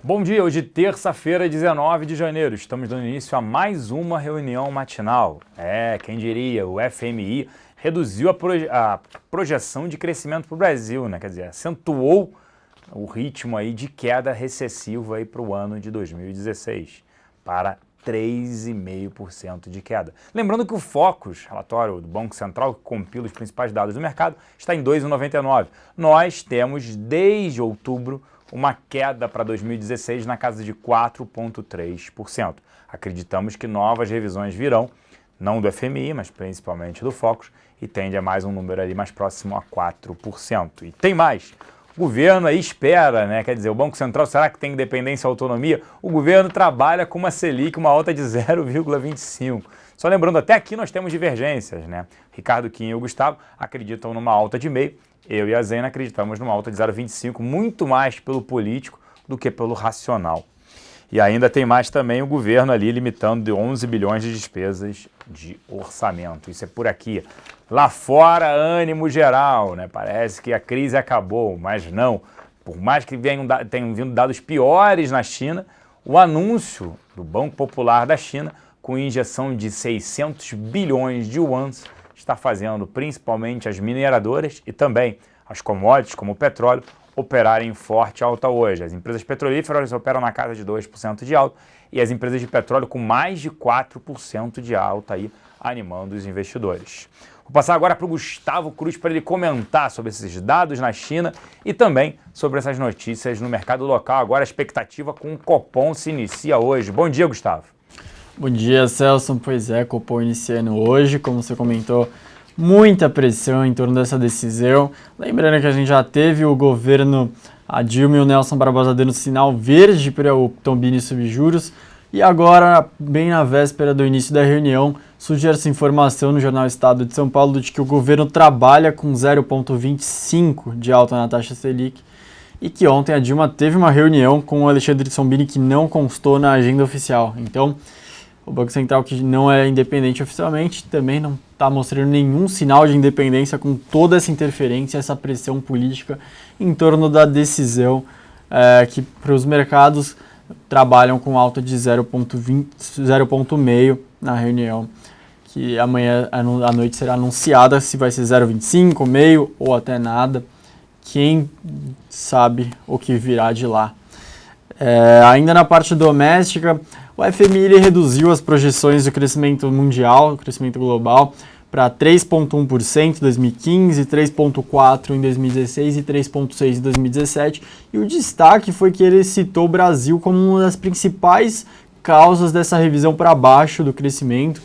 Bom dia, hoje terça-feira, 19 de janeiro. Estamos dando início a mais uma reunião matinal. Quem diria, o FMI reduziu a projeção de crescimento para o Brasil, né? Quer dizer, acentuou o ritmo aí de queda recessiva aí para o ano de 2016, para 3,5% de queda. Lembrando que o Focus, relatório do Banco Central, que compila os principais dados do mercado, está em 2,99. Nós temos, desde outubro, uma queda para 2016 na casa de 4,3%. Acreditamos que novas revisões virão, não do FMI, mas principalmente do Focus, e tende a mais um número ali mais próximo a 4%. E tem mais. O governo aí espera, né? Quer dizer, o Banco Central, será que tem independência e autonomia? O governo trabalha com uma Selic, uma alta de 0,25. Só lembrando, até aqui nós temos divergências, né? Ricardo Kim e o Gustavo acreditam numa alta de meio. Eu e a Zena acreditamos numa alta de 0,25, muito mais pelo político do que pelo racional. E ainda tem mais também o governo ali limitando de 11 bilhões de despesas de orçamento. Isso é por aqui. Lá fora, ânimo geral, né? Parece que a crise acabou, mas não. Por mais que tenham vindo dados piores na China, o anúncio do Banco Popular da China, com injeção de 600 bilhões de yuans, está fazendo principalmente as mineradoras e também as commodities, como o petróleo, operarem em forte alta hoje. As empresas petrolíferas operam na casa de 2% de alta e as empresas de petróleo com mais de 4% de alta, aí, animando os investidores. Vou passar agora para o Gustavo Cruz para ele comentar sobre esses dados na China e também sobre essas notícias no mercado local. Agora a expectativa com o Copom se inicia hoje. Bom dia, Gustavo. Bom dia, Celso. Pois é, Copom iniciando hoje, como você comentou, muita pressão em torno dessa decisão. Lembrando que a gente já teve o governo, a Dilma e o Nelson Barbosa dando sinal verde para o Tombini subir juros. E agora, bem na véspera do início da reunião, surge essa informação no jornal Estado de São Paulo de que o governo trabalha com 0,25 de alta na taxa Selic e que ontem a Dilma teve uma reunião com o Alexandre Tombini que não constou na agenda oficial. Então, o Banco Central, que não é independente oficialmente, também não está mostrando nenhum sinal de independência com toda essa interferência, essa pressão política em torno da decisão que para os mercados trabalham com alta de 0,5 na reunião, que amanhã à noite será anunciada se vai ser 0,25, meio ou até nada. Quem sabe o que virá de lá. Ainda na parte doméstica, o FMI ele reduziu as projeções do crescimento mundial, do crescimento global, para 3,1% em 2015, 3,4% em 2016 e 3,6% em 2017. E o destaque foi que ele citou o Brasil como uma das principais causas dessa revisão para baixo do crescimento.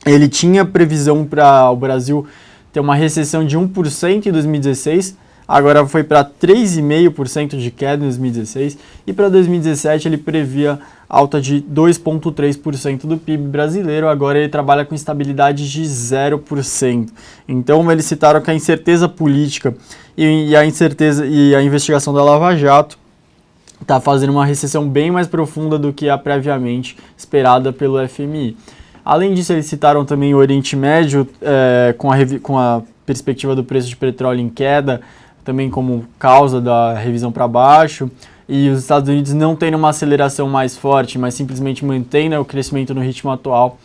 Ele tinha previsão para o Brasil ter uma recessão de 1% em 2016, agora foi para 3,5% de queda em 2016 e para 2017 ele previa alta de 2,3% do PIB brasileiro, agora ele trabalha com estabilidade de 0%. Então eles citaram que a incerteza política e a investigação da Lava Jato está fazendo uma recessão bem mais profunda do que a previamente esperada pelo FMI. Além disso, eles citaram também o Oriente Médio com a perspectiva do preço de petróleo em queda, também como causa da revisão para baixo, e os Estados Unidos não tendo uma aceleração mais forte, mas simplesmente mantendo o crescimento no ritmo atual,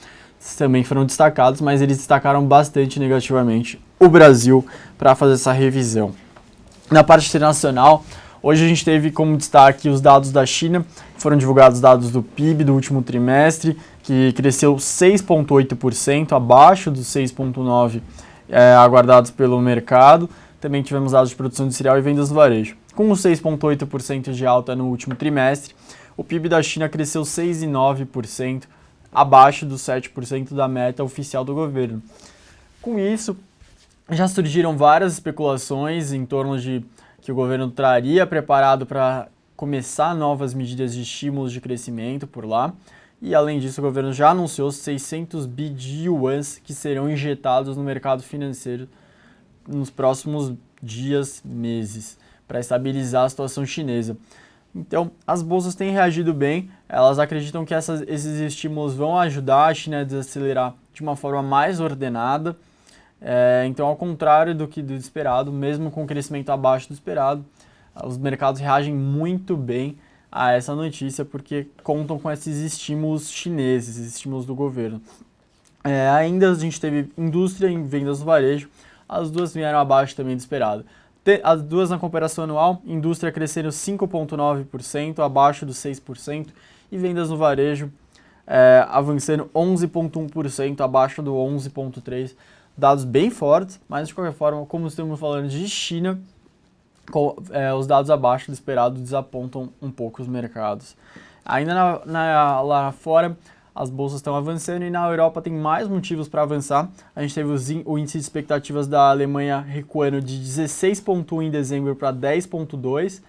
também foram destacados, mas eles destacaram bastante negativamente o Brasil para fazer essa revisão. Na parte internacional, hoje a gente teve como destaque os dados da China, foram divulgados dados do PIB do último trimestre, que cresceu 6,8%, abaixo dos 6,9% aguardados pelo mercado. Também tivemos dados de produção de cereal e vendas no varejo. Com os 6,8% de alta no último trimestre, o PIB da China cresceu 6,9%, abaixo dos 7% da meta oficial do governo. Com isso, já surgiram várias especulações em torno de que o governo traria preparado para começar novas medidas de estímulos de crescimento por lá. E, além disso, o governo já anunciou 600 bi de yuans que serão injetados no mercado financeiro nos próximos dias, meses, para estabilizar a situação chinesa. Então, as bolsas têm reagido bem, elas acreditam que esses estímulos vão ajudar a China a desacelerar de uma forma mais ordenada. Então, ao contrário do esperado, mesmo com crescimento abaixo do esperado, os mercados reagem muito bem a essa notícia, porque contam com esses estímulos chineses, esses estímulos do governo. Ainda a gente teve indústria e vendas no varejo, as duas vieram abaixo também do esperado. As duas na comparação anual, indústria crescendo 5,9%, abaixo dos 6%, e vendas no varejo avançando 11,1%, abaixo do 11,3%. Dados bem fortes, mas de qualquer forma, como estamos falando de China, os dados abaixo do esperado desapontam um pouco os mercados. Ainda lá fora, as bolsas estão avançando e na Europa tem mais motivos para avançar. A gente teve o índice de expectativas da Alemanha recuando de 16,1 em dezembro para 10,2,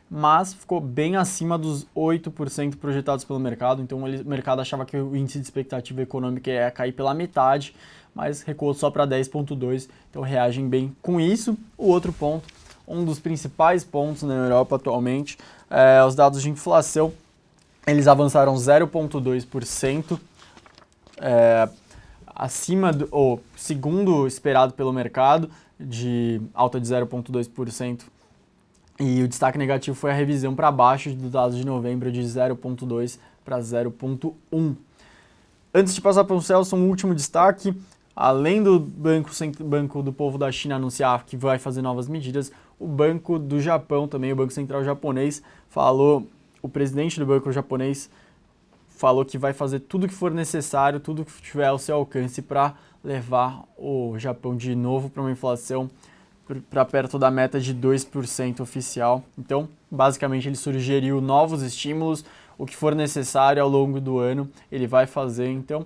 mas ficou bem acima dos 8% projetados pelo mercado. Então o mercado achava que o índice de expectativa econômica ia cair pela metade, mas recuou só para 10,2, então reagem bem com isso. O outro ponto, um dos principais pontos na Europa atualmente, os dados de inflação. Eles avançaram 0,2%, acima ou segundo esperado pelo mercado, de alta de 0,2%. E o destaque negativo foi a revisão para baixo dos dados de novembro, de 0,2% para 0,1%. Antes de passar para o Celso, um último destaque. Além do Banco do Povo da China anunciar que vai fazer novas medidas, o Banco do Japão também, o Banco Central japonês, o presidente do banco japonês falou que vai fazer tudo o que for necessário, tudo o que tiver ao seu alcance para levar o Japão de novo para uma inflação para perto da meta de 2% oficial. Então, basicamente, ele sugeriu novos estímulos, o que for necessário ao longo do ano, ele vai fazer. Então,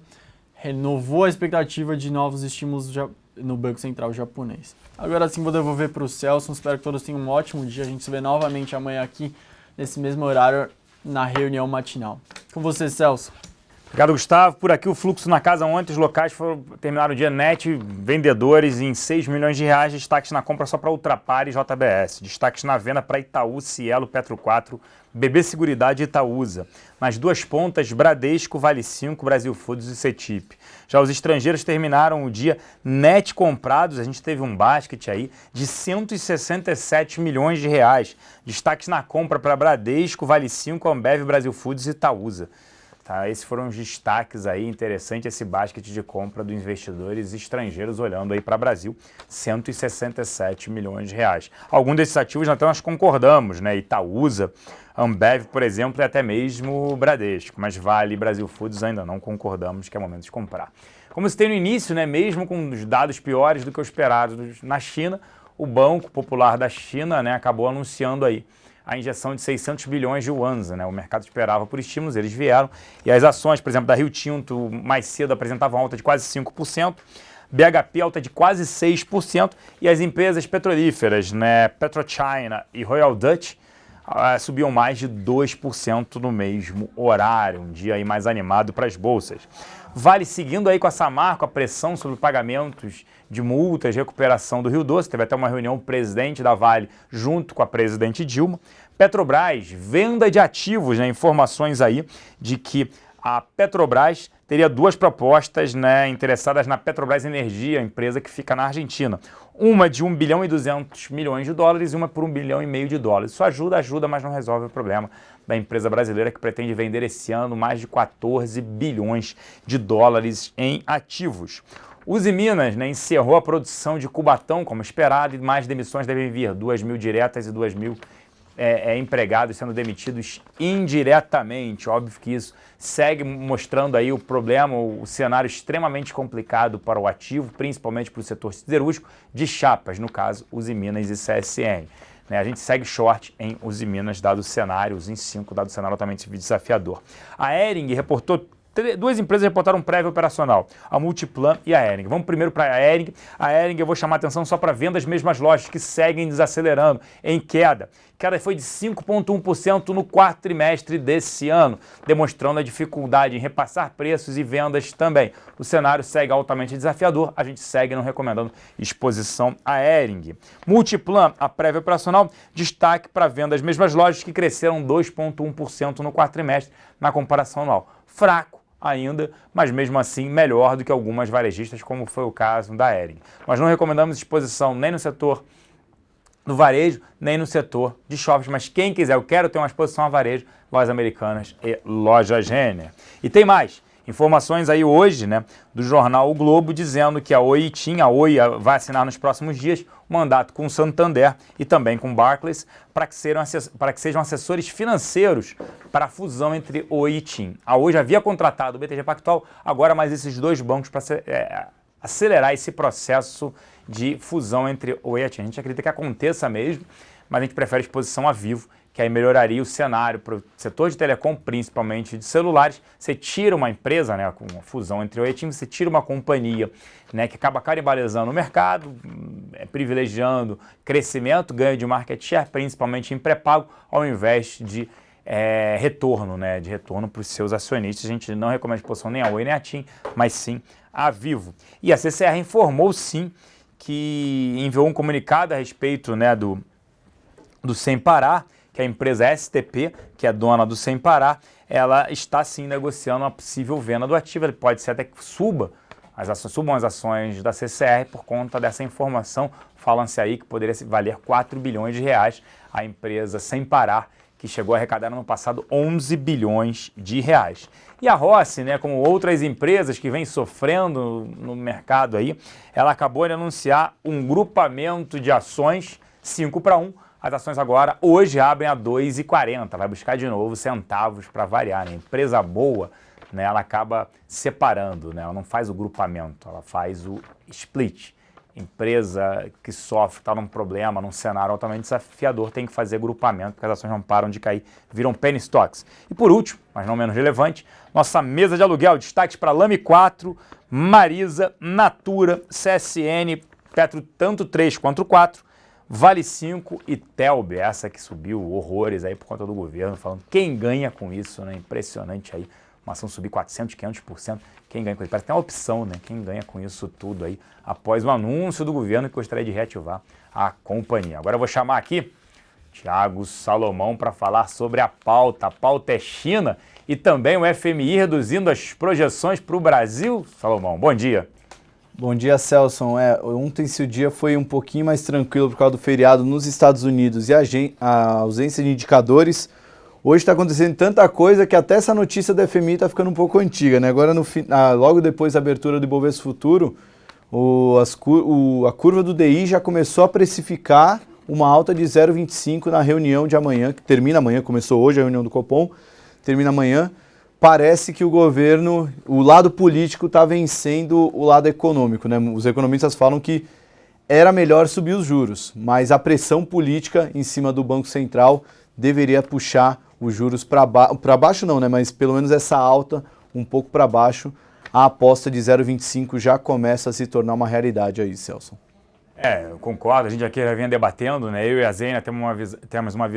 renovou a expectativa de novos estímulos no Banco Central japonês. Agora sim, vou devolver para o Celso. Espero que todos tenham um ótimo dia. A gente se vê novamente amanhã aqui, nesse mesmo horário, na reunião matinal. Com você, Celso. Obrigado, Gustavo. Por aqui o fluxo na casa ontem, os locais terminaram o dia net, vendedores em 6 milhões de reais, destaques na compra só para Ultrapar e JBS, destaques na venda para Itaú, Cielo, Petro 4, BB Seguridade e Itaúsa. Nas duas pontas, Bradesco, Vale 5, Brasil Foods e Cetip. Já os estrangeiros terminaram o dia net comprados, a gente teve um basket aí de 167 milhões de reais. Destaques na compra para Bradesco, Vale 5, Ambev, Brasil Foods e Itaúsa. Tá, esses foram os destaques aí, interessante esse basket de compra dos investidores estrangeiros olhando aí para o Brasil, 167 milhões de reais. Alguns desses ativos até nós concordamos, né? Itaúsa, Ambev, por exemplo, e até mesmo o Bradesco, mas Vale e Brasil Foods ainda não concordamos que é momento de comprar. Como se tem no início, né, mesmo com os dados piores do que o esperado na China, o Banco Popular da China, né, acabou anunciando aí a injeção de 600 bilhões de yuans, né? O mercado esperava por estímulos, eles vieram. E as ações, por exemplo, da Rio Tinto, mais cedo apresentavam alta de quase 5%, BHP alta de quase 6%, e as empresas petrolíferas, né, PetroChina e Royal Dutch, subiam mais de 2% no mesmo horário, um dia aí mais animado para as bolsas. Vale seguindo aí com a Samarco, a pressão sobre pagamentos de multas, recuperação do Rio Doce, teve até uma reunião o presidente da Vale junto com a presidente Dilma. Petrobras, venda de ativos, né, informações aí de que a Petrobras teria duas propostas, né, interessadas na Petrobras Energia, a empresa que fica na Argentina. Uma de 1 bilhão e 200 milhões de dólares e uma por 1,5 bilhão de dólares. Isso ajuda, mas não resolve o problema da empresa brasileira que pretende vender esse ano mais de 14 bilhões de dólares em ativos. Uzi Minas, né, encerrou a produção de Cubatão, como esperado, e mais demissões devem vir, 2.000 diretas e 2.000 empregados sendo demitidos indiretamente. Óbvio que isso segue mostrando aí o problema, o cenário extremamente complicado para o ativo, principalmente para o setor siderúrgico de chapas, no caso, Uzi Minas e CSN. Né, a gente segue short em Uzi Minas, dado o cenário, os em 5, dado o cenário altamente desafiador. A Hering reportou, duas empresas reportaram prévio operacional, a Multiplan e a Hering. Vamos primeiro para a Hering. A Hering eu vou chamar a atenção só para vendas mesmas lojas que seguem desacelerando, em queda. Queda foi de 5,1% no quarto trimestre desse ano, demonstrando a dificuldade em repassar preços e vendas também. O cenário segue altamente desafiador, a gente segue não recomendando exposição à Hering. Multiplan, a prévia operacional, destaque para vendas mesmas lojas que cresceram 2,1% no quarto trimestre na comparação anual. Fraco ainda, mas mesmo assim melhor do que algumas varejistas, como foi o caso da Hering. Nós não recomendamos exposição nem no setor do varejo, nem no setor de shoppings. Mas quem quiser, eu quero ter uma exposição a varejo, Lojas Americanas e Loja Renner. E tem mais informações aí hoje, né, do jornal O Globo, dizendo que a Oi vai assinar nos próximos dias um mandato com o Santander e também com o Barclays para que sejam assessores financeiros para a fusão entre Oi e TIM. A Oi já havia contratado o BTG Pactual, agora mais esses dois bancos para acelerar esse processo de fusão entre Oi e TIM. A gente acredita que aconteça mesmo, mas a gente prefere exposição a vivo, que aí melhoraria o cenário para o setor de telecom, principalmente de celulares. Você tira uma empresa, né, com uma fusão entre Oi e TIM, você tira uma companhia, né, que acaba canibalizando o mercado, privilegiando crescimento, ganho de market share, principalmente em pré-pago, ao invés de retorno, né, de retorno para os seus acionistas. A gente não recomenda exposição nem a Oi nem a TIM, mas sim a Vivo. E a CCR informou sim que enviou um comunicado a respeito, né, do Sem Parar, que a empresa STP, que é dona do Sem Parar, ela está sim negociando uma possível venda do ativo. Ele pode ser até que subam as ações da CCR por conta dessa informação. Falam-se aí que poderia valer 4 bilhões de reais a empresa Sem Parar, que chegou a arrecadar no ano passado 11 bilhões de reais. E a Rossi, né, como outras empresas que vêm sofrendo no mercado aí, ela acabou de anunciar um grupamento de ações 5-1. As ações agora, hoje, abrem a 2,40, vai buscar de novo centavos para variar, né? Empresa boa, né, ela acaba separando, né? Ela não faz o grupamento, ela faz o split. Empresa que sofre, está num problema, num cenário altamente desafiador, tem que fazer grupamento, porque as ações não param de cair, viram penny stocks. E por último, mas não menos relevante, nossa mesa de aluguel, destaques para Lame 4, Marisa, Natura, CSN, Petro, tanto 3 quanto 4, Vale 5 e Telbe, essa que subiu horrores aí por conta do governo, falando quem ganha com isso, né? Impressionante aí, uma ação subir 400, 500%, quem ganha com isso? Parece que tem uma opção, né? Quem ganha com isso tudo aí, após o anúncio do governo que gostaria de reativar a companhia. Agora eu vou chamar aqui Thiago Salomão para falar sobre a pauta. A pauta é China e também o FMI reduzindo as projeções para o Brasil. Salomão, bom dia. Bom dia, Celson. Ontem esse dia foi um pouquinho mais tranquilo por causa do feriado nos Estados Unidos e a ausência de indicadores. Hoje está acontecendo tanta coisa que até essa notícia da FMI está ficando um pouco antiga, né? Agora, logo depois da abertura do Ibovespa Futuro, a curva do DI já começou a precificar uma alta de 0,25 na reunião de amanhã, que termina amanhã, começou hoje a reunião do Copom, termina amanhã. Parece que o governo, o lado político está vencendo o lado econômico, né? Os economistas falam que era melhor subir os juros, mas a pressão política em cima do Banco Central deveria puxar os juros para baixo não, né? Mas pelo menos essa alta um pouco para baixo. A aposta de 0,25 já começa a se tornar uma realidade aí, Celso. Eu concordo, a gente aqui já vinha debatendo, né? Eu e a Zênia temos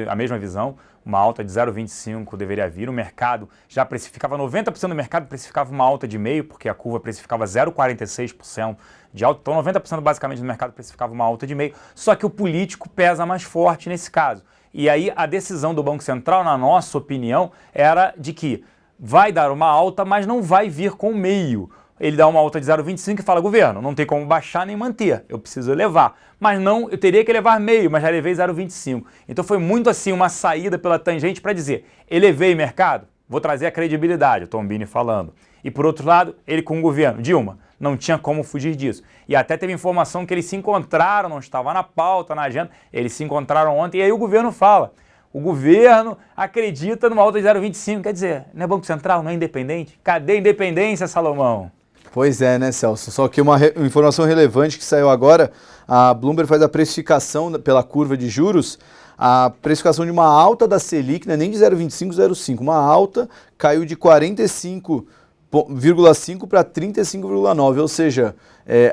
a mesma visão, uma alta de 0,25 deveria vir, o mercado já precificava, 90% do mercado precificava uma alta de meio, porque a curva precificava 0,46% de alta, então 90% basicamente do mercado precificava uma alta de meio, só que o político pesa mais forte nesse caso. E aí a decisão do Banco Central, na nossa opinião, era de que vai dar uma alta, mas não vai vir com meio. Ele dá uma alta de 0,25 e fala, governo, não tem como baixar nem manter, eu preciso elevar. Mas não, eu teria que elevar meio, mas já elevei 0,25. Então foi muito assim uma saída pela tangente para dizer, elevei mercado, vou trazer a credibilidade, o Tombini falando. E por outro lado, ele com o governo, Dilma, não tinha como fugir disso. E até teve informação que eles se encontraram, não estava na pauta, na agenda, eles se encontraram ontem, e aí o governo fala, o governo acredita numa alta de 0,25, quer dizer, não é Banco Central, não é independente? Cadê a independência, Salomão? Pois é, né, Celso? Só que uma informação relevante que saiu agora, a Bloomberg faz a precificação pela curva de juros, a precificação de uma alta da Selic, não é nem de 0,25, 0,5, uma alta caiu de 45,5 para 35,9, ou seja,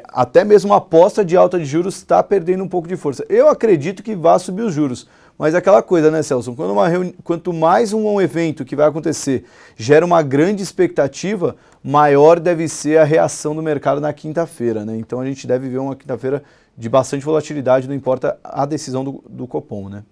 até mesmo a aposta de alta de juros está perdendo um pouco de força. Eu acredito que vá subir os juros, mas é aquela coisa, né, Celso? Quanto mais um evento que vai acontecer gera uma grande expectativa, maior deve ser a reação do mercado na quinta-feira, né? Então a gente deve ver uma quinta-feira de bastante volatilidade, não importa a decisão do Copom, né?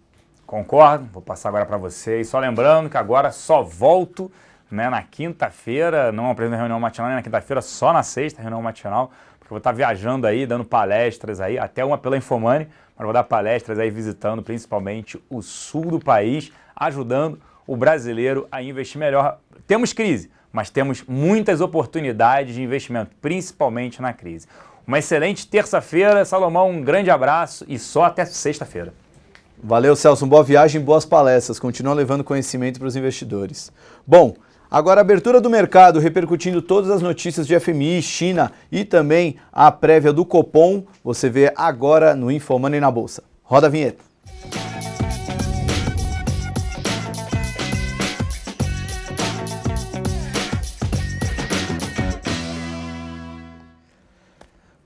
Concordo, vou passar agora para vocês. Só lembrando que agora só volto, né, na quinta-feira, não apresento a reunião matinal nem na quinta-feira, só na sexta reunião matinal, porque eu vou estar viajando aí, dando palestras aí, até uma pela Infomoney, mas vou dar palestras aí visitando principalmente o sul do país, ajudando o brasileiro a investir melhor. Temos crise, mas temos muitas oportunidades de investimento, principalmente na crise. Uma excelente terça-feira, Salomão, um grande abraço e só até sexta-feira. Valeu, Celso, boa viagem, boas palestras, continua levando conhecimento para os investidores. Bom, agora a abertura do mercado, repercutindo todas as notícias de FMI, China e também a prévia do Copom, você vê agora no InfoMoney na Bolsa. Roda a vinheta.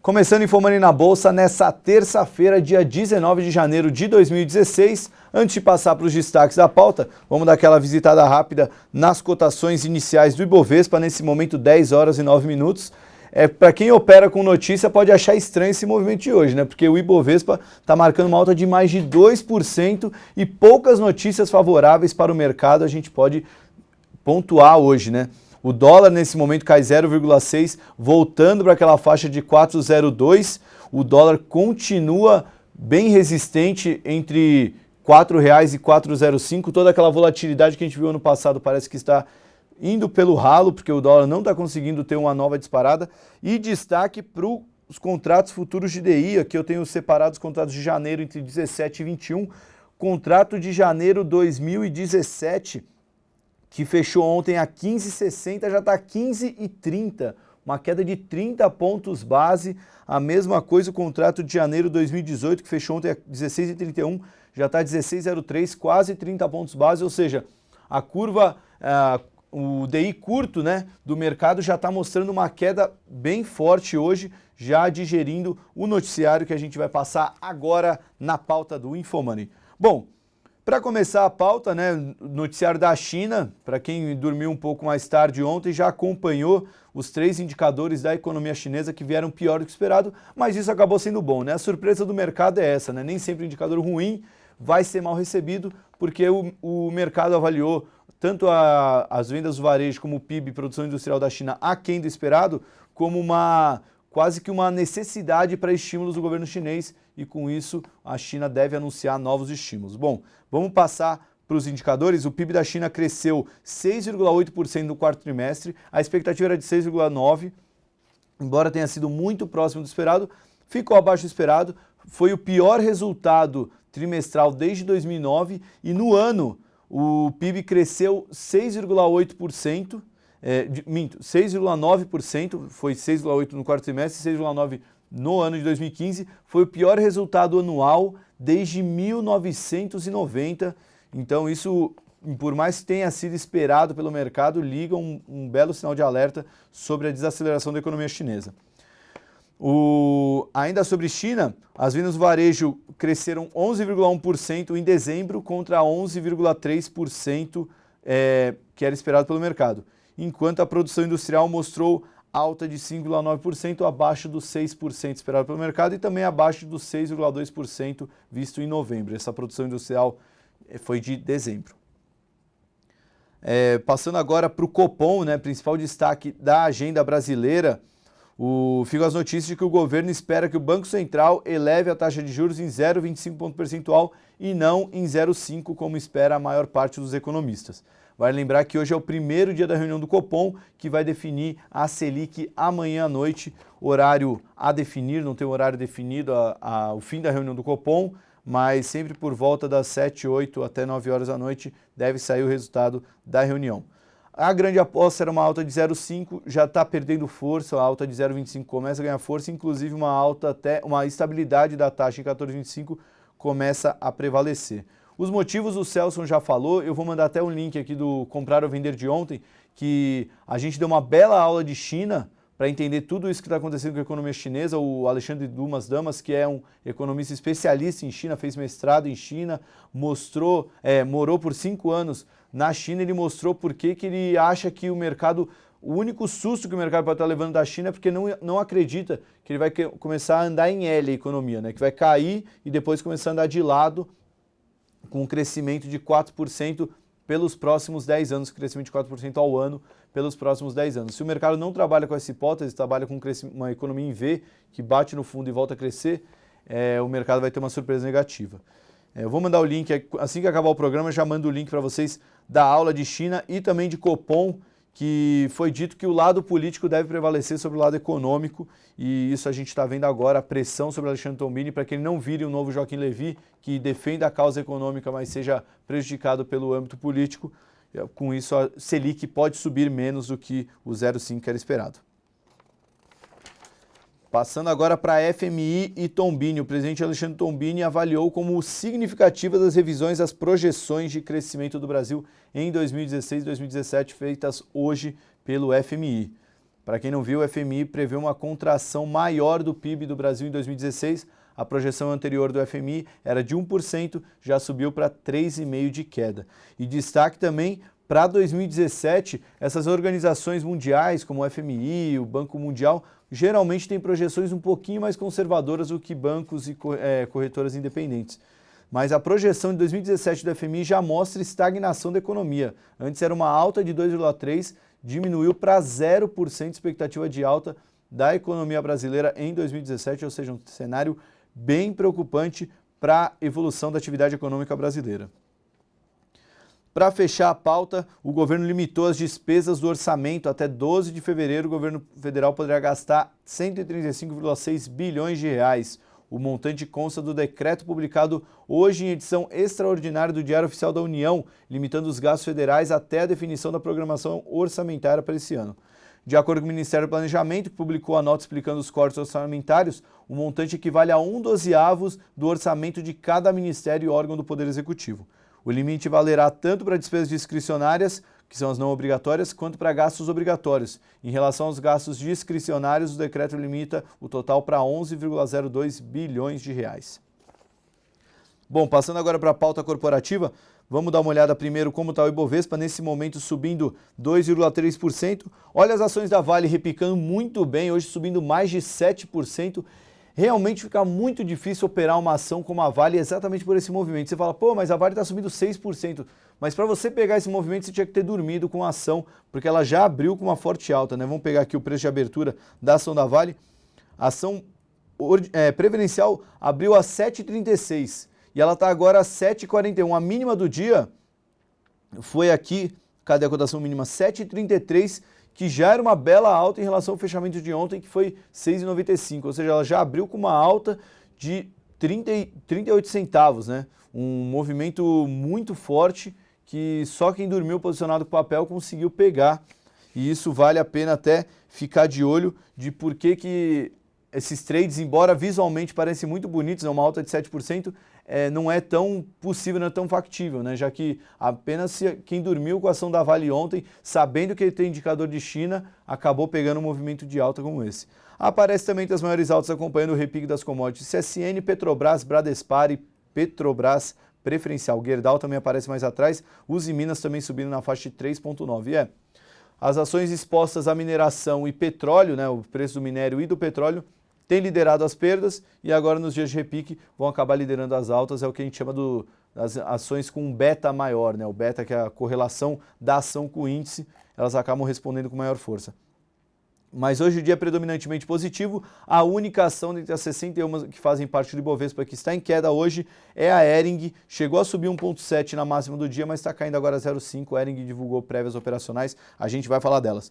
Começando InfoMoney na Bolsa nessa terça-feira, dia 19 de janeiro de 2016. Antes de passar para os destaques da pauta, vamos dar aquela visitada rápida nas cotações iniciais do Ibovespa, nesse momento 10 horas e 9 minutos. Para quem opera com notícia, pode achar estranho esse movimento de hoje, né? Porque o Ibovespa está marcando uma alta de mais de 2% e poucas notícias favoráveis para o mercado a gente pode pontuar hoje, né? O dólar nesse momento cai 0,6, voltando para aquela faixa de 4,02. O dólar continua bem resistente entre R$ 4,00 e 4,05. Toda aquela volatilidade que a gente viu ano passado parece que está indo pelo ralo, porque o dólar não está conseguindo ter uma nova disparada. E destaque para os contratos futuros de DI, aqui eu tenho separado os contratos de janeiro entre 17 e 21. Contrato de janeiro 2017, que fechou ontem a 15,60, já está 15,30, uma queda de 30 pontos base. A mesma coisa o contrato de janeiro 2018, que fechou ontem a 16,31, já está 16,03, quase 30 pontos base, ou seja, a curva, o DI curto, né, do mercado já está mostrando uma queda bem forte hoje, já digerindo o noticiário que a gente vai passar agora na pauta do InfoMoney. Bom, para começar a pauta, né, noticiário da China, para quem dormiu um pouco mais tarde ontem, já acompanhou os 3 indicadores da economia chinesa que vieram pior do que esperado, mas isso acabou sendo bom, né? A surpresa do mercado é essa, né? Nem sempre o indicador ruim vai ser mal recebido, porque o mercado avaliou tanto as vendas do varejo como o PIB, produção industrial da China, aquém do esperado, como quase que uma necessidade para estímulos do governo chinês, e com isso a China deve anunciar novos estímulos. Bom, vamos passar para os indicadores. O PIB da China cresceu 6,8% no quarto trimestre, a expectativa era de 6,9%, embora tenha sido muito próximo do esperado, ficou abaixo do esperado, foi o pior resultado trimestral desde 2009, e no ano o PIB cresceu 6,8%, 6,9%, foi 6,8% no quarto trimestre, 6,9% no ano de 2015, foi o pior resultado anual desde 1990, então isso, por mais que tenha sido esperado pelo mercado, liga um belo sinal de alerta sobre a desaceleração da economia chinesa. Ainda sobre China, as vendas do varejo cresceram 11,1% em dezembro contra 11,3% que era esperado pelo mercado, enquanto a produção industrial mostrou alta de 5,9%, abaixo dos 6% esperado pelo mercado e também abaixo dos 6,2% visto em novembro. Essa produção industrial foi de dezembro. Passando agora para o Copom, né, principal destaque da agenda brasileira, ficam as notícias de que o governo espera que o Banco Central eleve a taxa de juros em 0,25 ponto percentual e não em 0,5, como espera a maior parte dos economistas. Vale lembrar que hoje é o primeiro dia da reunião do Copom, que vai definir a Selic amanhã à noite, horário a definir, não tem horário definido o fim da reunião do Copom, mas sempre por volta das 7, 8 até 9 horas da noite deve sair o resultado da reunião. A grande aposta era uma alta de 0,5, já está perdendo força, a alta de 0,25 começa a ganhar força, inclusive uma estabilidade da taxa em 14,25 começa a prevalecer. Os motivos o Celso já falou, eu vou mandar até um link aqui do Comprar ou Vender de ontem, que a gente deu uma bela aula de China para entender tudo isso que está acontecendo com a economia chinesa. O Alexandre Dumas Damas, que é um economista especialista em China, fez mestrado em China, morou por 5 anos na China, ele mostrou por que ele acha que o único susto que o mercado pode estar levando da China é porque não acredita que ele vai começar a andar em L a economia, né? Que vai cair e depois começar a andar de lado, com um crescimento de 4% pelos próximos 10 anos, crescimento de 4% ao ano pelos próximos 10 anos. Se o mercado não trabalha com essa hipótese, trabalha com uma economia em V, que bate no fundo e volta a crescer, o mercado vai ter uma surpresa negativa. Eu vou mandar o link, assim que acabar o programa, eu já mando o link para vocês da aula de China e também de Copom, que foi dito que o lado político deve prevalecer sobre o lado econômico, e isso a gente está vendo agora, a pressão sobre Alexandre Tombini para que ele não vire um novo Joaquim Levy, que defenda a causa econômica, mas seja prejudicado pelo âmbito político. Com isso, a Selic pode subir menos do que o 0,5 que era esperado. Passando agora para a FMI e Tombini, o presidente Alexandre Tombini avaliou como significativas as revisões às projeções de crescimento do Brasil em 2016 e 2017 feitas hoje pelo FMI. Para quem não viu, o FMI prevê uma contração maior do PIB do Brasil em 2016. A projeção anterior do FMI era de 1%, já subiu para 3,5% de queda. E destaque também para 2017, essas organizações mundiais como o FMI, o Banco Mundial, geralmente têm projeções um pouquinho mais conservadoras do que bancos e corretoras independentes. Mas a projeção de 2017 do FMI já mostra estagnação da economia. Antes era uma alta de 2,3%, diminuiu para 0% de expectativa de alta da economia brasileira em 2017, ou seja, um cenário bem preocupante para a evolução da atividade econômica brasileira. Para fechar a pauta, o governo limitou as despesas do orçamento. Até 12 de fevereiro, o governo federal poderá gastar 135,6 bilhões de reais. O montante consta do decreto publicado hoje em edição extraordinária do Diário Oficial da União, limitando os gastos federais até a definição da programação orçamentária para esse ano. De acordo com o Ministério do Planejamento, que publicou a nota explicando os cortes orçamentários, o montante equivale a 1/12 do orçamento de cada ministério e órgão do Poder Executivo. O limite valerá tanto para despesas discricionárias, que são as não obrigatórias, quanto para gastos obrigatórios. Em relação aos gastos discricionários, o decreto limita o total para 11,02 bilhões de reais. Bom, passando agora para a pauta corporativa, vamos dar uma olhada primeiro como está o Ibovespa, nesse momento subindo 2,3%. Olha as ações da Vale repicando muito bem, hoje subindo mais de 7%. Realmente fica muito difícil operar uma ação como a Vale exatamente por esse movimento. Você fala, pô, mas a Vale está subindo 6%. Mas para você pegar esse movimento, você tinha que ter dormido com a ação, porque ela já abriu com uma forte alta, né? Vamos pegar aqui o preço de abertura da ação da Vale. A ação preferencial abriu a 7,36 e ela está agora a 7,41. A mínima do dia foi aqui, cadê a cotação mínima? 7,33, que já era uma bela alta em relação ao fechamento de ontem, que foi 6,95, ou seja, ela já abriu com uma alta de 38 centavos, né? Um movimento muito forte que só quem dormiu posicionado com o papel conseguiu pegar, e isso vale a pena até ficar de olho de por que esses trades, embora visualmente parecem muito bonitos, uma alta de 7%, não é tão possível, não é tão factível, né? Já que apenas quem dormiu com a ação da Vale ontem, sabendo que ele tem indicador de China, acabou pegando um movimento de alta como esse. Aparece também entre as maiores altas acompanhando o repique das commodities CSN, Petrobras, Bradespar e Petrobras Preferencial. Gerdau também aparece mais atrás, Uzi Minas também subindo na faixa de 3,9. As ações expostas à mineração e petróleo, né, o preço do minério e do petróleo, tem liderado as perdas e agora nos dias de repique vão acabar liderando as altas, é o que a gente chama das ações com um beta maior, né? O beta, que é a correlação da ação com o índice, elas acabam respondendo com maior força. Mas hoje o dia é predominantemente positivo, a única ação dentre as 61 que fazem parte do Ibovespa que está em queda hoje é a Hering, chegou a subir 1,7 na máxima do dia, mas está caindo agora 0,5, a Hering divulgou prévias operacionais, a gente vai falar delas.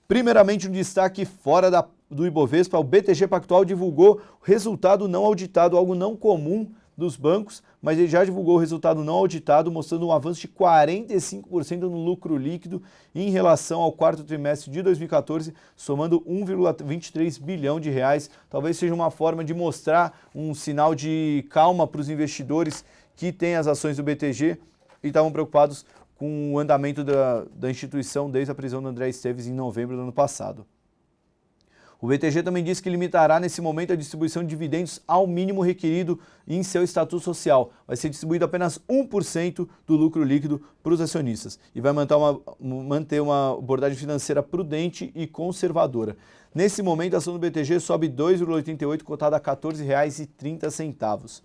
Primeiramente, um destaque fora do Ibovespa, o BTG Pactual divulgou resultado não auditado, algo não comum dos bancos, mas ele já divulgou o resultado não auditado, mostrando um avanço de 45% no lucro líquido em relação ao quarto trimestre de 2014, somando 1,23 bilhão de reais. Talvez seja uma forma de mostrar um sinal de calma para os investidores que têm as ações do BTG e estavam preocupados com o andamento da instituição desde a prisão do André Esteves em novembro do ano passado. O BTG também disse que limitará nesse momento a distribuição de dividendos ao mínimo requerido em seu estatuto social. Vai ser distribuído apenas 1% do lucro líquido para os acionistas e vai manter uma abordagem financeira prudente e conservadora. Nesse momento, a ação do BTG sobe 2,88, cotada a R$ 14,30.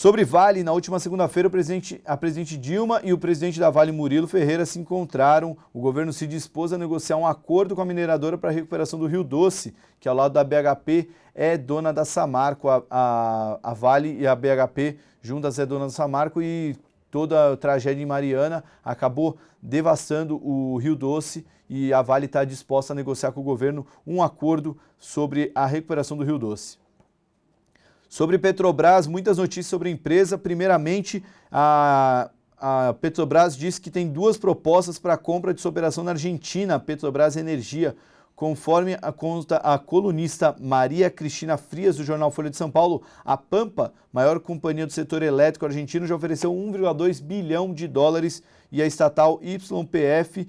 Sobre Vale, na última segunda-feira, a presidente Dilma e o presidente da Vale, Murilo Ferreira, se encontraram. O governo se dispôs a negociar um acordo com a mineradora para a recuperação do Rio Doce, que ao lado da BHP é dona da Samarco. A Vale e a BHP juntas é dona da Samarco e toda a tragédia em Mariana acabou devastando o Rio Doce e a Vale está disposta a negociar com o governo um acordo sobre a recuperação do Rio Doce. Sobre Petrobras, muitas notícias sobre a empresa. Primeiramente, a Petrobras diz que tem 2 propostas para a compra de sua operação na Argentina, a Petrobras Energia. Conforme conta a colunista Maria Cristina Frias, do jornal Folha de São Paulo, a Pampa, maior companhia do setor elétrico argentino, já ofereceu 1,2 bilhão de dólares e a estatal YPF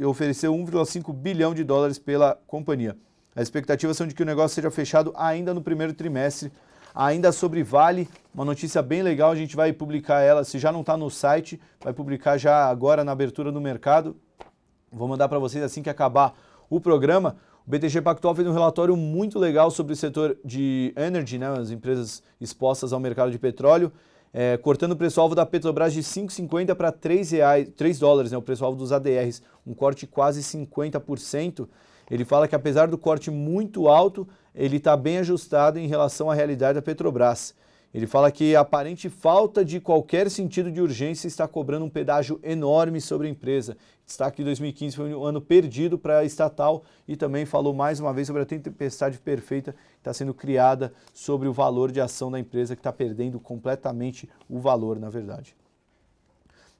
ofereceu 1,5 bilhão de dólares pela companhia. As expectativas são de que o negócio seja fechado ainda no primeiro trimestre. Ainda sobre Vale, uma notícia bem legal, a gente vai publicar ela, se já não está no site, vai publicar já agora na abertura do mercado. Vou mandar para vocês assim que acabar o programa. O BTG Pactual fez um relatório muito legal sobre o setor de energy, né, as empresas expostas ao mercado de petróleo, cortando o preço-alvo da Petrobras de 5,50 para $3, né, o preço-alvo dos ADRs, um corte quase 50%. Ele fala que apesar do corte muito alto, ele está bem ajustado em relação à realidade da Petrobras. Ele fala que a aparente falta de qualquer sentido de urgência está cobrando um pedágio enorme sobre a empresa. Destaque que 2015 foi um ano perdido para a estatal e também falou mais uma vez sobre a tempestade perfeita que está sendo criada sobre o valor de ação da empresa, que está perdendo completamente o valor, na verdade.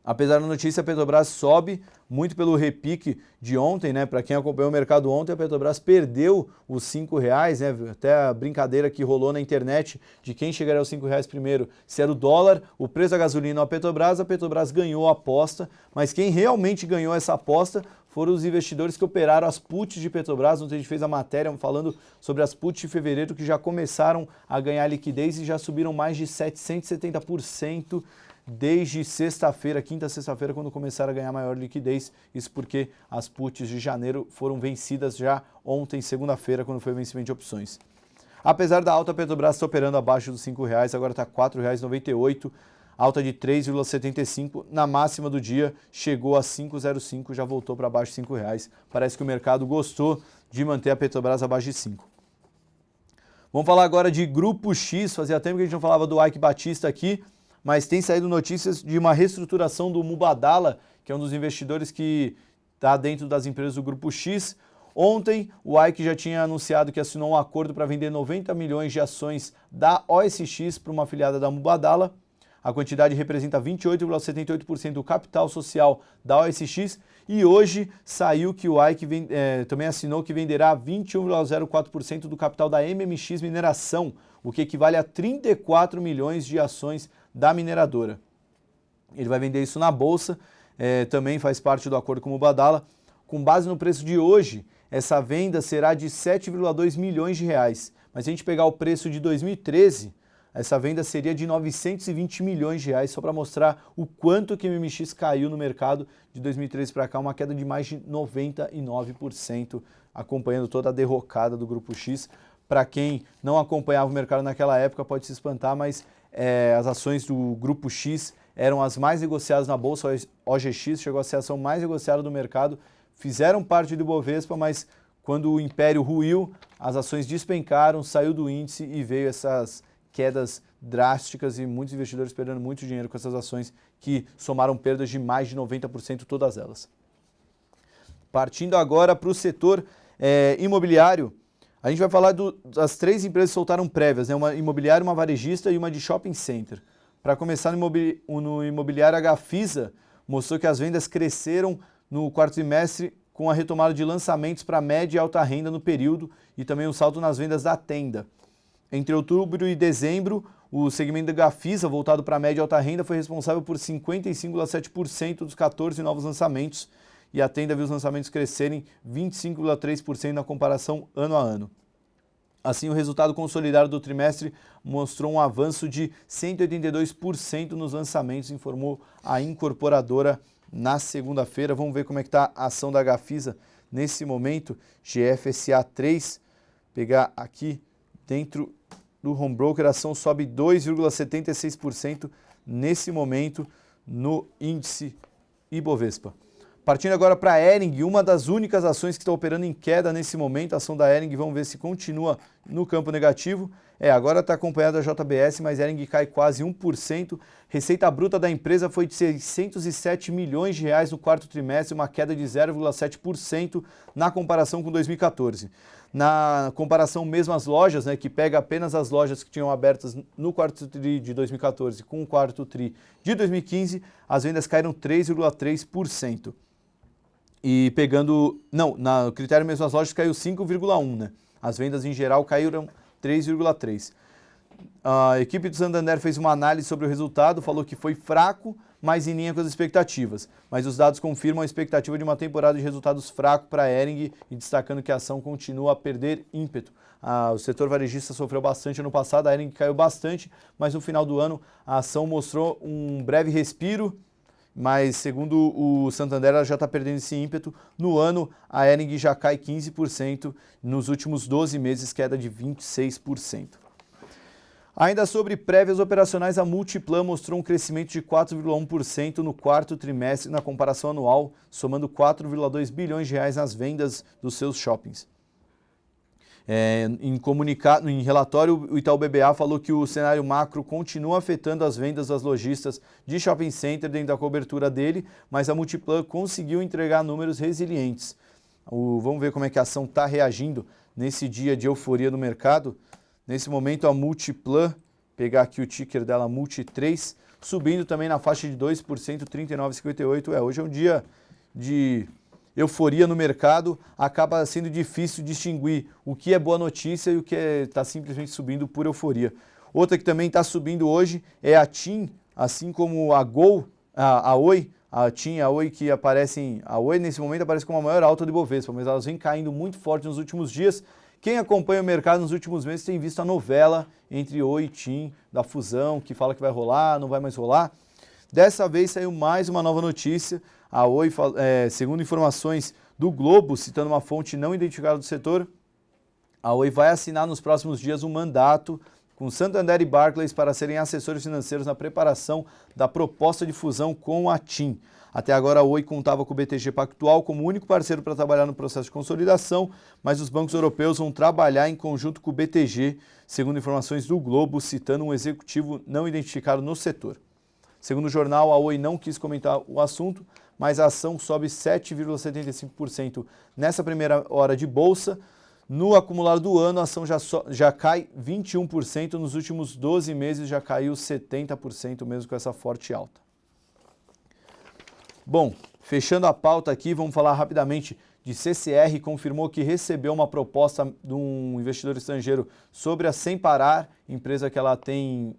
Apesar da notícia, a Petrobras sobe muito pelo repique de ontem, né? Para quem acompanhou o mercado ontem, a Petrobras perdeu os R$5, né? Até a brincadeira que rolou na internet de quem chegaria aos R$5 primeiro, se era o dólar, o preço da gasolina ou a Petrobras ganhou a aposta, mas quem realmente ganhou essa aposta foram os investidores que operaram as puts de Petrobras. Ontem a gente fez a matéria falando sobre as puts de fevereiro que já começaram a ganhar liquidez e já subiram mais de 770%. Desde sexta-feira, quinta sexta-feira, quando começaram a ganhar maior liquidez. Isso porque as puts de janeiro foram vencidas já ontem, segunda-feira, quando foi o vencimento de opções. Apesar da alta, a Petrobras está operando abaixo dos R$5, agora está R$ 4,98, alta de 3,75. Na máxima do dia, chegou a 5,05, já voltou para abaixo de R$5. Parece que o mercado gostou de manter a Petrobras abaixo de 5. Vamos falar agora de Grupo X. Fazia tempo que a gente não falava do Ike Batista aqui, mas tem saído notícias de uma reestruturação do Mubadala, que é um dos investidores que está dentro das empresas do Grupo X. Ontem, o Ike já tinha anunciado que assinou um acordo para vender 90 milhões de ações da OSX para uma afiliada da Mubadala. A quantidade representa 28,78% do capital social da OSX. E hoje saiu que o Ike também assinou que venderá 21,04% do capital da MMX Mineração, o que equivale a 34 milhões de ações da mineradora. Ele vai vender isso na bolsa, também faz parte do acordo com o Mubadala. Com base no preço de hoje, essa venda será de 7,2 milhões de reais. Mas se a gente pegar o preço de 2013, essa venda seria de 920 milhões de reais, só para mostrar o quanto que o MMX caiu no mercado de 2013 para cá, uma queda de mais de 99%, acompanhando toda a derrocada do Grupo X. Para quem não acompanhava o mercado naquela época pode se espantar, mas as ações do Grupo X eram as mais negociadas na bolsa. OGX chegou a ser a ação mais negociada do mercado, fizeram parte do Bovespa, mas quando o império ruiu, as ações despencaram, saiu do índice e veio essas quedas drásticas e muitos investidores perdendo muito dinheiro com essas ações que somaram perdas de mais de 90%, todas elas. Partindo agora para o setor imobiliário, a gente vai falar das 3 empresas que soltaram prévias, né? Uma imobiliária, uma varejista e uma de shopping center. Para começar, no imobiliário, a Gafisa mostrou que as vendas cresceram no quarto trimestre com a retomada de lançamentos para média e alta renda no período e também um salto nas vendas da Tenda. Entre outubro e dezembro, o segmento da Gafisa, voltado para média e alta renda, foi responsável por 55,7% dos 14 novos lançamentos, e a Tenda viu os lançamentos crescerem 25,3% na comparação ano a ano. Assim, o resultado consolidado do trimestre mostrou um avanço de 182% nos lançamentos, informou a incorporadora na segunda-feira. Vamos ver como é que está a ação da Gafisa nesse momento. GFSA 3, pegar aqui dentro do home broker, a ação sobe 2,76% nesse momento no índice Ibovespa. Partindo agora para a Hering, uma das únicas ações que está operando em queda nesse momento, a ação da Hering, vamos ver se continua no campo negativo. Agora está acompanhada da JBS, mas a Hering cai quase 1%. Receita bruta da empresa foi de 607 milhões de reais no quarto trimestre, uma queda de 0,7% na comparação com 2014. Na comparação mesmo às lojas, que pega apenas as lojas que tinham abertas no quarto tri de 2014 com o quarto tri de 2015, as vendas caíram 3,3%. E pegando, no critério mesmo as lojas caiu 5,1%, As vendas em geral caíram 3,3%. A equipe do Santander fez uma análise sobre o resultado, falou que foi fraco, mas em linha com as expectativas. Mas os dados confirmam a expectativa de uma temporada de resultados fraco para a Hering e destacando que a ação continua a perder ímpeto. O setor varejista sofreu bastante ano passado, a Hering caiu bastante, mas no final do ano a ação mostrou um breve respiro, mas segundo o Santander ela já está perdendo esse ímpeto. No ano a Hering já cai 15%, nos últimos 12 meses queda de 26%. Ainda sobre prévias operacionais, a Multiplan mostrou um crescimento de 4,1% no quarto trimestre na comparação anual, somando 4,2 bilhões de reais nas vendas dos seus shoppings. Em relatório, o Itaú BBA falou que o cenário macro continua afetando as vendas das lojistas de shopping center dentro da cobertura dele, mas a Multiplan conseguiu entregar números resilientes. Vamos ver como é que a ação está reagindo nesse dia de euforia no mercado. Nesse momento a Multiplan, pegar aqui o ticker dela, Multi3, subindo também na faixa de 2%, 39,58. Hoje é um dia de euforia no mercado, acaba sendo difícil distinguir o que é boa notícia e o que está simplesmente subindo por euforia. Outra que também está subindo hoje é a TIM, assim como a Gol, a Oi, a TIM e a Oi que aparecem, a Oi nesse momento aparece como a maior alta do Ibovespa, mas elas vêm caindo muito forte nos últimos dias. Quem acompanha o mercado nos últimos meses tem visto a novela entre Oi e TIM, da fusão, que fala que vai rolar, não vai mais rolar. Dessa vez saiu mais uma nova notícia. A Oi, segundo informações do Globo, citando uma fonte não identificada do setor, a Oi vai assinar nos próximos dias um mandato com Santander e Barclays para serem assessores financeiros na preparação da proposta de fusão com a TIM. Até agora a Oi contava com o BTG Pactual como único parceiro para trabalhar no processo de consolidação, mas os bancos europeus vão trabalhar em conjunto com o BTG, segundo informações do Globo, citando um executivo não identificado no setor. Segundo o jornal, a Oi não quis comentar o assunto, mas a ação sobe 7,75% nessa primeira hora de bolsa. No acumulado do ano, a ação já cai 21%, nos últimos 12 meses já caiu 70%, mesmo com essa forte alta. Bom, fechando a pauta aqui, vamos falar rapidamente de CCR, confirmou que recebeu uma proposta de um investidor estrangeiro sobre a Semparar, empresa que ela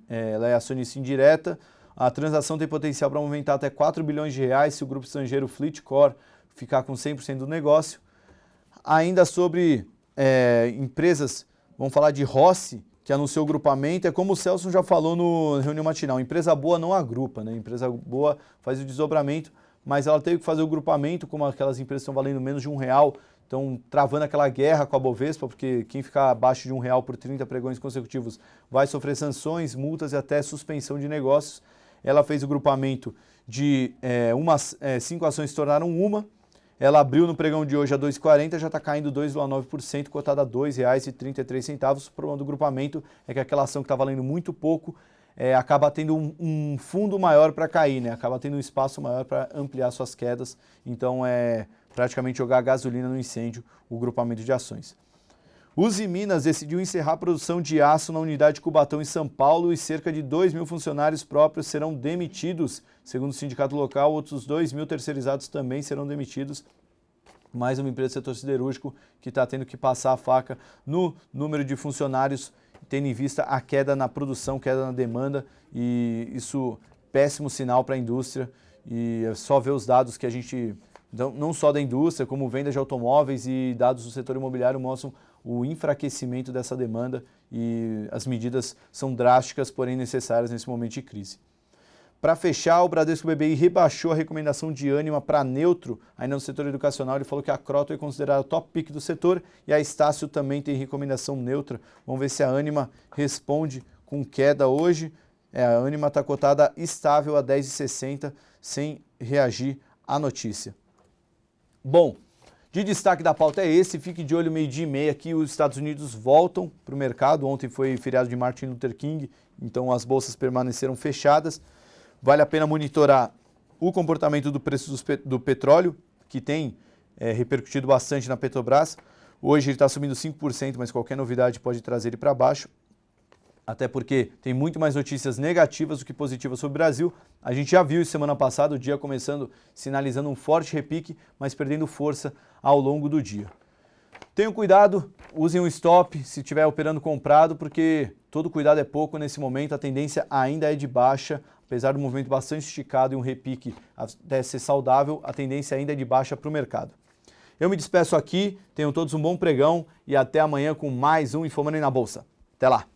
é acionista indireta. A transação tem potencial para movimentar até 4 bilhões de reais se o grupo estrangeiro FleetCor ficar com 100% do negócio. Ainda sobre empresas, vamos falar de Rossi, que anunciou o grupamento. É como o Celso já falou no reunião matinal, empresa boa não agrupa, Empresa boa faz o desdobramento, mas ela teve que fazer o grupamento, como aquelas empresas que estão valendo menos de R$1, estão travando aquela guerra com a Bovespa, porque quem ficar abaixo de R$1 por 30 pregões consecutivos vai sofrer sanções, multas e até suspensão de negócios. Ela fez o grupamento de 5 ações se tornaram uma. Ela abriu no pregão de hoje a 2,40, já está caindo 2,9%, cotada a R$ 2,33. O problema do grupamento é que aquela ação que está valendo muito pouco acaba tendo um fundo maior para cair, acaba tendo um espaço maior para ampliar suas quedas. Então é praticamente jogar gasolina no incêndio o grupamento de ações. Uzi Minas decidiu encerrar a produção de aço na unidade de Cubatão em São Paulo e cerca de 2.000 funcionários próprios serão demitidos. Segundo o sindicato local, outros 2.000 terceirizados também serão demitidos. Mais uma empresa do setor siderúrgico que está tendo que passar a faca no número de funcionários, tendo em vista a queda na produção, queda na demanda, e isso péssimo sinal para a indústria. E é só ver os dados que a gente, não só da indústria, como venda de automóveis e dados do setor imobiliário mostram o enfraquecimento dessa demanda e as medidas são drásticas, porém necessárias nesse momento de crise. Para fechar, o Bradesco BBI rebaixou a recomendação de Ânima para neutro, ainda no setor educacional. Ele falou que a Croton é considerada top pick do setor e a Estácio também tem recomendação neutra. Vamos ver se a Ânima responde com queda hoje. A Ânima está cotada estável a 10,60 sem reagir à notícia. Bom, de destaque da pauta é esse. Fique de olho, 12h30 que os Estados Unidos voltam para o mercado. Ontem foi feriado de Martin Luther King, então as bolsas permaneceram fechadas. Vale a pena monitorar o comportamento do preço do petróleo, que tem repercutido bastante na Petrobras. Hoje ele está subindo 5%, mas qualquer novidade pode trazer ele para baixo. Até porque tem muito mais notícias negativas do que positivas sobre o Brasil. A gente já viu isso semana passada, o dia começando sinalizando um forte repique, mas perdendo força ao longo do dia. Tenham cuidado, usem um stop se estiver operando comprado, porque todo cuidado é pouco nesse momento, a tendência ainda é de baixa, apesar do movimento bastante esticado e um repique até ser saudável, a tendência ainda é de baixa para o mercado. Eu me despeço aqui, tenham todos um bom pregão e até amanhã com mais um InfoMoney na Bolsa. Até lá!